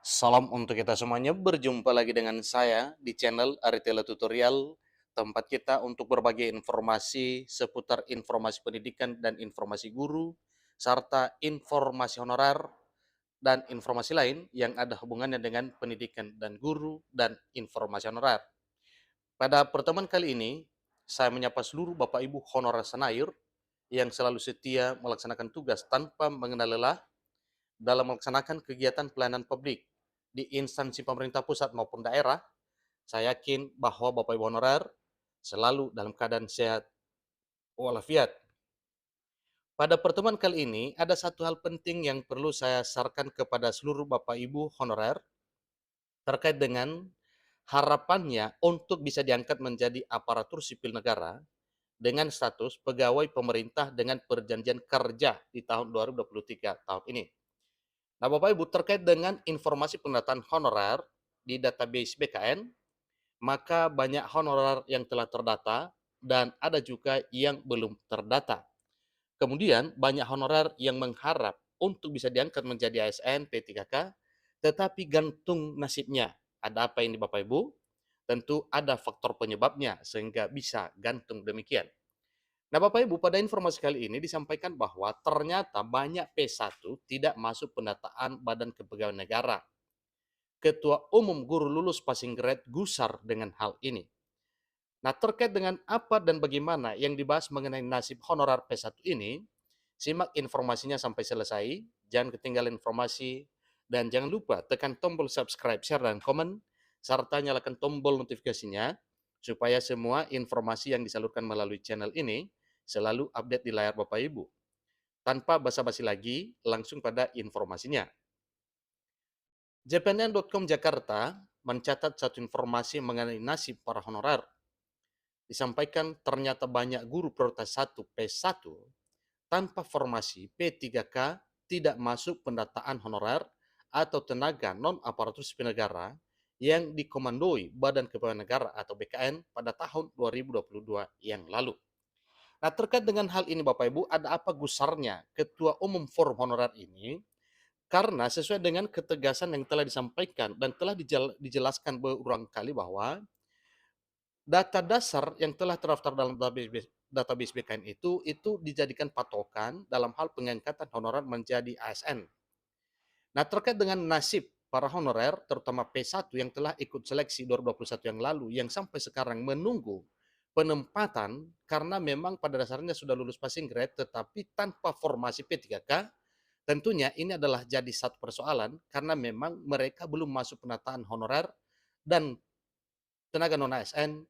Salam untuk kita semuanya, berjumpa lagi dengan saya di channel Aritela Tutorial, tempat kita untuk berbagi informasi seputar informasi pendidikan dan informasi guru, serta informasi honorer dan informasi lain yang ada hubungannya dengan pendidikan dan guru dan informasi honorer. Pada pertemuan kali ini, saya menyapa seluruh Bapak Ibu honorer Senair yang selalu setia melaksanakan tugas tanpa mengenal lelah dalam melaksanakan kegiatan pelayanan publik di instansi pemerintah pusat maupun daerah. Saya yakin bahwa Bapak Ibu honorer selalu dalam keadaan sehat walafiat. Pada pertemuan kali ini, ada satu hal penting yang perlu saya sarankan kepada seluruh Bapak Ibu honorer terkait dengan harapannya untuk bisa diangkat menjadi aparatur sipil negara dengan status pegawai pemerintah dengan perjanjian kerja di tahun 2023 tahun ini. Nah, Bapak Ibu, terkait dengan informasi pendataan honorer di database BKN, maka banyak honorer yang telah terdata dan ada juga yang belum terdata. Kemudian, banyak honorer yang mengharap untuk bisa diangkat menjadi ASN P3K, tetapi gantung nasibnya. Ada apa ini Bapak Ibu? Tentu ada faktor penyebabnya sehingga bisa gantung demikian. Nah, Bapak Ibu, pada informasi kali ini disampaikan bahwa ternyata banyak P1 tidak masuk pendataan Badan Kepegawaian Negara. Ketua Umum Guru Lulus Passing Grade gusar dengan hal ini. Nah, terkait dengan apa dan bagaimana yang dibahas mengenai nasib honorer P1 ini, simak informasinya sampai selesai, jangan ketinggalan informasi, dan jangan lupa tekan tombol subscribe, share, dan komen, serta nyalakan tombol notifikasinya, supaya semua informasi yang disalurkan melalui channel ini selalu update di layar Bapak Ibu. Tanpa basa-basi lagi, langsung pada informasinya. JPNN.com Jakarta mencatat satu informasi mengenai nasib para honorer. Disampaikan ternyata banyak guru prioritas 1 P1 tanpa formasi P3K tidak masuk pendataan honorer atau tenaga non-aparatur sipil negara yang dikomandoi Badan Kepegawaian Negara atau BKN pada tahun 2022 yang lalu. Nah, terkait dengan hal ini Bapak Ibu, ada apa gusarnya Ketua Umum Forum Honorer ini? Karena sesuai dengan ketegasan yang telah disampaikan dan telah dijelaskan berulang kali bahwa data dasar yang telah terdaftar dalam database BKN itu dijadikan patokan dalam hal pengangkatan honorer menjadi ASN. Nah, terkait dengan nasib para honorer, terutama P1 yang telah ikut seleksi 2021 yang lalu, yang sampai sekarang menunggu penempatan karena memang pada dasarnya sudah lulus passing grade, tetapi tanpa formasi P3K, tentunya ini adalah jadi satu persoalan karena memang mereka belum masuk penataan honorer dan tenaga non-ASN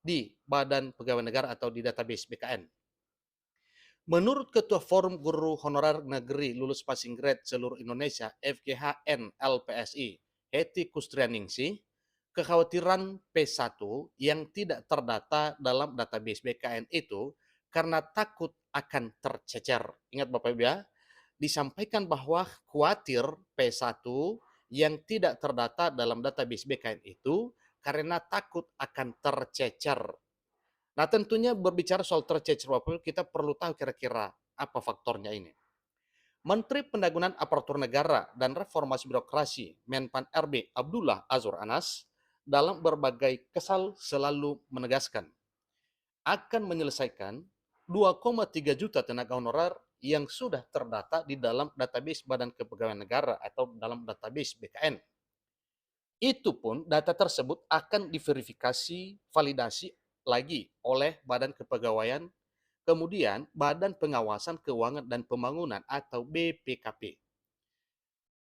di Badan Pegawai Negara atau di database BKN. Menurut Ketua Forum Guru Honorer Negeri Lulus Passing Grade Seluruh Indonesia FGHN LPSI, Heti Kustrianingsih, kekhawatiran P1 yang tidak terdata dalam database BKN itu karena takut akan tercecer. Ingat Bapak Ibu ya, disampaikan bahwa khawatir P1 yang tidak terdata dalam database BKN itu karena takut akan tercecer. Nah, tentunya berbicara soal tercecer, kita perlu tahu kira-kira apa faktornya ini. Menteri Pendagunan Aparatur Negara dan Reformasi Birokrasi Menpan RB Abdullah Azwar Anas dalam berbagai kesal selalu menegaskan akan menyelesaikan 2,3 juta tenaga honorer yang sudah terdata di dalam database Badan Kepegawaian Negara atau dalam database BKN. Itu pun data tersebut akan diverifikasi, validasi lagi oleh Badan Kepegawaian, kemudian Badan Pengawasan Keuangan dan Pembangunan atau BPKP.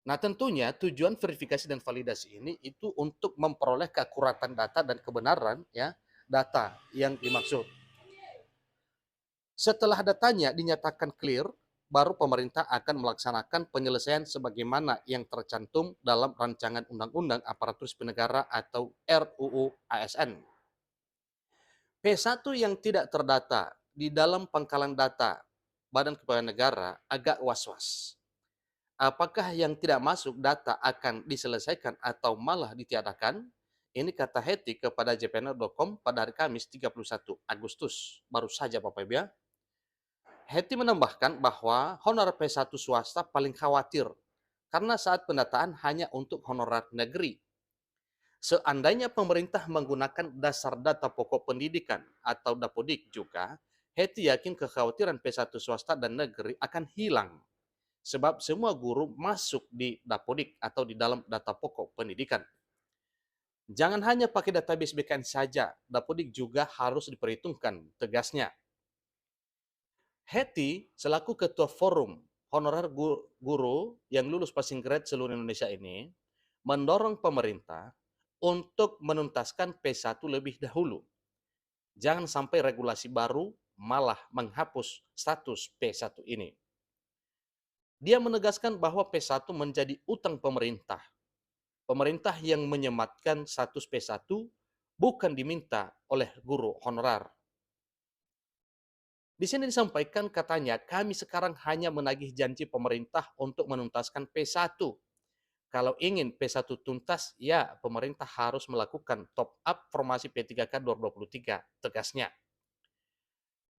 Nah, tentunya tujuan verifikasi dan validasi ini itu untuk memperoleh keakuratan data dan kebenaran ya data yang dimaksud. Setelah datanya dinyatakan clear, baru pemerintah akan melaksanakan penyelesaian sebagaimana yang tercantum dalam rancangan Undang-Undang Aparatur Sipil Negara atau RUU ASN. P1 yang tidak terdata di dalam pangkalan data Badan Kepegawaian Negara agak was-was. Apakah yang tidak masuk data akan diselesaikan atau malah ditiadakan? Ini kata Heti kepada jpnl.com pada hari Kamis 31 Agustus. Baru saja Bapak Ibu ya. Heti menambahkan bahwa honor P1 swasta paling khawatir karena saat pendataan hanya untuk honorer negeri. Seandainya pemerintah menggunakan dasar data pokok pendidikan atau Dapodik juga, Heti yakin kekhawatiran P1 swasta dan negeri akan hilang. Sebab semua guru masuk di Dapodik atau di dalam data pokok pendidikan. Jangan hanya pakai database BKN saja, Dapodik juga harus diperhitungkan, tegasnya. Heti, selaku ketua forum honorer guru yang lulus passing grade seluruh Indonesia ini, mendorong pemerintah untuk menuntaskan P1 lebih dahulu. Jangan sampai regulasi baru malah menghapus status P1 ini. Dia menegaskan bahwa P1 menjadi utang pemerintah. Pemerintah yang menyematkan status P1 bukan diminta oleh guru honorer. Di sini disampaikan katanya, kami sekarang hanya menagih janji pemerintah untuk menuntaskan P1. Kalau ingin P1 tuntas, ya pemerintah harus melakukan top up formasi P3K 2023, tegasnya.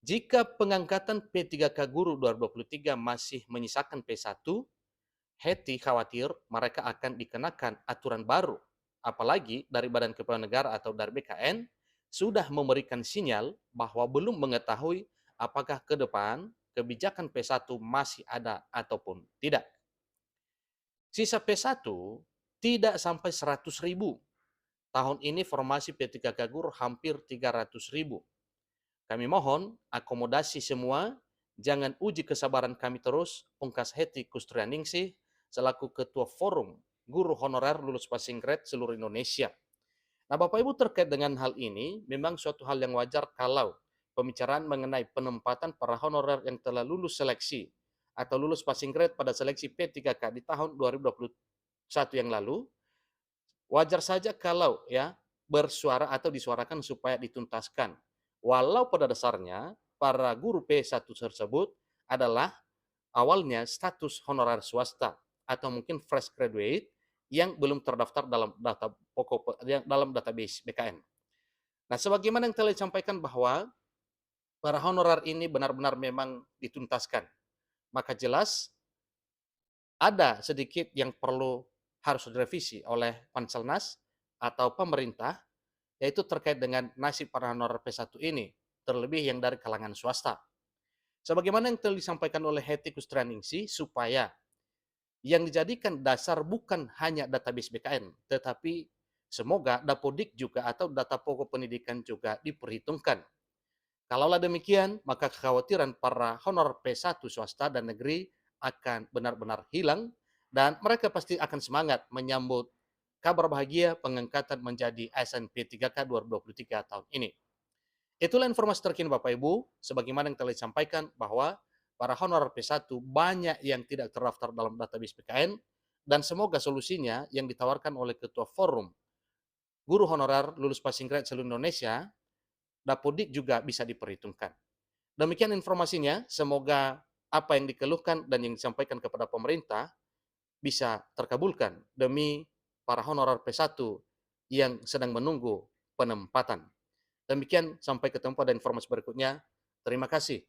Jika pengangkatan P3K guru 2023 masih menyisakan P1, Heti khawatir mereka akan dikenakan aturan baru. Apalagi dari Badan Kepegawaian Negara atau dari BKN sudah memberikan sinyal bahwa belum mengetahui apakah ke depan kebijakan P1 masih ada ataupun tidak. Sisa P1 tidak sampai 100.000. Tahun ini formasi P3K guru hampir 300.000. Kami mohon akomodasi semua, jangan uji kesabaran kami terus, pungkas Heti Kustrianingsih selaku Ketua Forum Guru Honorer Lulus Passing Grade seluruh Indonesia. Nah, Bapak Ibu, terkait dengan hal ini, memang suatu hal yang wajar kalau pembicaraan mengenai penempatan para honorer yang telah lulus seleksi atau lulus passing grade pada seleksi P3K di tahun 2021 yang lalu, wajar saja kalau ya bersuara atau disuarakan supaya dituntaskan. Walau pada dasarnya para guru P1 tersebut adalah awalnya status honorer swasta atau mungkin fresh graduate yang belum terdaftar dalam data pokok dalam database BKN. Nah, sebagaimana yang telah disampaikan bahwa para honorer ini benar-benar memang dituntaskan, maka jelas ada sedikit yang perlu harus direvisi oleh Panselnas atau pemerintah, yaitu terkait dengan nasib para honorer P1 ini, terlebih yang dari kalangan swasta. Sebagaimana yang telah disampaikan oleh Heti Kustrianingsih, supaya yang dijadikan dasar bukan hanya database BKN, tetapi semoga Dapodik juga atau data pokok pendidikan juga diperhitungkan. Kalaulah demikian, maka kekhawatiran para honor P1 swasta dan negeri akan benar-benar hilang dan mereka pasti akan semangat menyambut kabar bahagia pengangkatan menjadi ASN P3K 2023 tahun ini. Itulah informasi terkini Bapak Ibu, sebagaimana yang telah disampaikan bahwa para honorer P1 banyak yang tidak terdaftar dalam database PKN dan semoga solusinya yang ditawarkan oleh Ketua Forum Guru Honorer Lulus Passing Grade seluruh Indonesia, Dapodik juga bisa diperhitungkan. Demikian informasinya, semoga apa yang dikeluhkan dan yang disampaikan kepada pemerintah bisa terkabulkan demi para honorer P1 yang sedang menunggu penempatan. Demikian, sampai ketemu pada informasi berikutnya. Terima kasih.